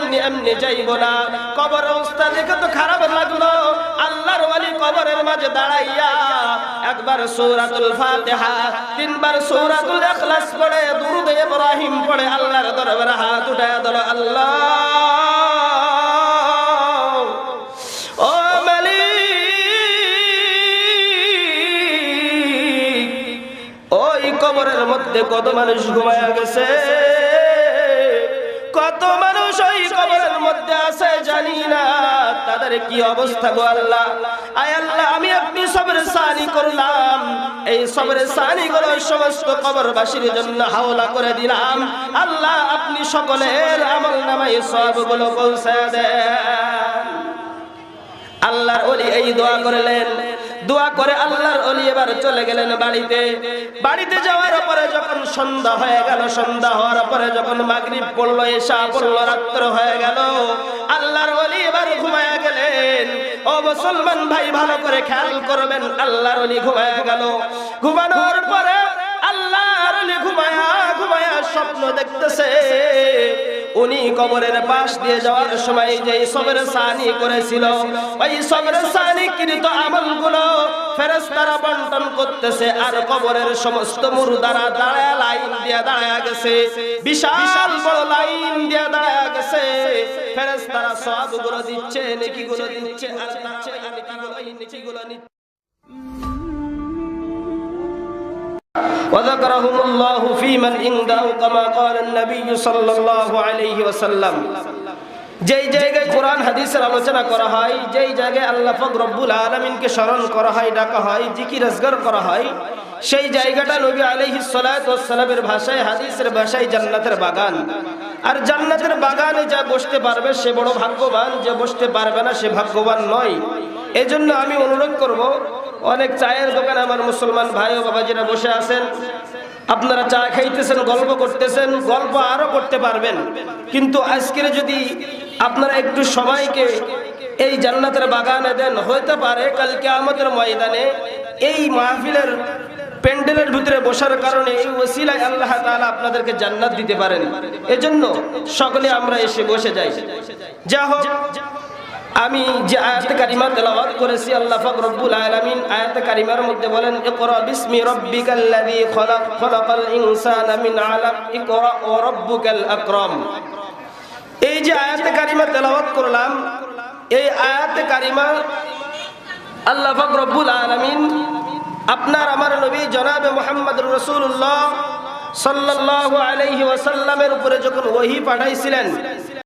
এমনি এমনি যাইব না। কবরের অবস্থা দেখে তো খারাপ লাগলো। আল্লাহর ওলি কবরের মাঝে দাঁড়াইয়া একবার সূরাতুল ফাতিহা, তিনবার সূরাতুল ইখলাস পড়ে দুরূদ ইব্রাহিম পড়ে আল্লাহর দরবারে হাত উঠায়া দিল, আল্লাহ ও মালিক, ওই কবরের মধ্যে কত মানুষ ঘুমায়া গেছে, কত মানুষ ওই কবরের মধ্যে আছে জানি না, তাদের কি অবস্থা গো আল্লাহ। আয় আল্লাহ, আমি আপনি সবরে সানি করলাম, এই সবরে সানি গুলো সমস্ত কবরবাসীর জন্য হাওলা করে দিলাম। আল্লাহ আপনি সকলের আমলনামায় সবগুলো পৌঁছায় দেন। আল্লাহর ওলি এই দোয়া করলেন। দোয়া করে আল্লাহর ওলি এবার চলে গেলেন বাড়িতে। বাড়িতে যাওয়ার পরে যখন সন্ধ্যা হয়ে গেল, সন্ধ্যা হওয়ার পরে যখন মাগরিব পড়লো, এশা পড়লো, রাত্র হয়ে গেল, আল্লাহর ওলি এবার ঘুমায়া গেলেন। ও মুসলমান ভাই ভালো করে খেয়াল করবেন, আল্লাহর ওলি ঘুমায়া গেল। ঘুমানোর পরে আল্লাহর ওলি ঘুমায়া ঘুমায়া স্বপ্ন দেখতেছে উনি কবরের পাশ দিয়ে যাওয়ার সময় যে সবরে সানি করেছিল, ওই সবরে সানি কৃত আমলগুলো ফেরেশতারা বন্টন করতেছে। আর কবরের সমস্ত মুর্দারা দাঁড়ায় লাইন দিয়ে দাঁড়ায় গেছে, বিশাল বড় লাইন দিয়ে দাঁড়ায় গেছে। ফেরেশতারা সওয়াবগুলো দিচ্ছে, নেকিগুলো দিচ্ছে, আর দিচ্ছে নেকিগুলো নিচ্ছে। وذكرهم الله في من عنده كما قال النبي صلى الله عليه وسلم। যেই জায়গায় কোরআন হাদিসের আলোচনা করা হয়, যেই জায়গায় আল্লাহ পাক রব্বুল আলামিনকে স্মরণ করা হয়, ডাকা হয়, জিকির আজগার করা হয়, সেই জায়গাটা নবী আলাইহিস সালাতু ওয়াস সালামের ভাষায়, হাদিসের ভাষায় জান্নাতের বাগান। আর জান্নাতের বাগানে যা বসতে পারবে সে বড় ভাগ্যবান, যে বসতে পারবে না সে ভাগ্যবান নয়। এজন্য আমি অনুরোধ করব, অনেক চায়ের দোকানে আমার মুসলমান ভাই ও বাবাজিরা বসে আছেন, আপনারা চা খাইতেছেন, গল্প করতেছেন, গল্প আরো করতে পারবেন, কিন্তু আজকের যদি আপনারা একটু সবাইকে এই জান্নাতের বাগানে দেন, হইতে পারে কাল কিয়ামতের ময়দানে এই মাহফিলের প্যান্ডেলের ভিতরে বসার কারণে এই ওসিলায় আল্লাহ তাআলা আপনাদেরকে জান্নাত দিতে পারেন। এজন্য সকলে আমরা এসে বসে যাই। যা হোক, আমি যে আয়াতে কারিমা তেলাওয়াত করেছি, আল্লাহ পাক রব্বুল আলামিন আয়াতে কারিমার মধ্যে বলেন, ইকরা বিসমি রাব্বিকাল্লাযী খলাক, খলাকাল ইনসানা মিন আলাক, ইকরা ওয়া রাব্বুকাল আকরাম। এই যে আয়াতে কারিমা তেলাওয়াত করলাম, এই আয়াতে কারিমা আল্লাহ পাক রব্বুল আলামিন আপনার আমার নবী জনাবে মুহাম্মদুর রাসূলুল্লাহ সাল্লাল্লাহু আলাইহি ওয়াসাল্লামের উপরে যখন ওহী পাঠাইছিলেন,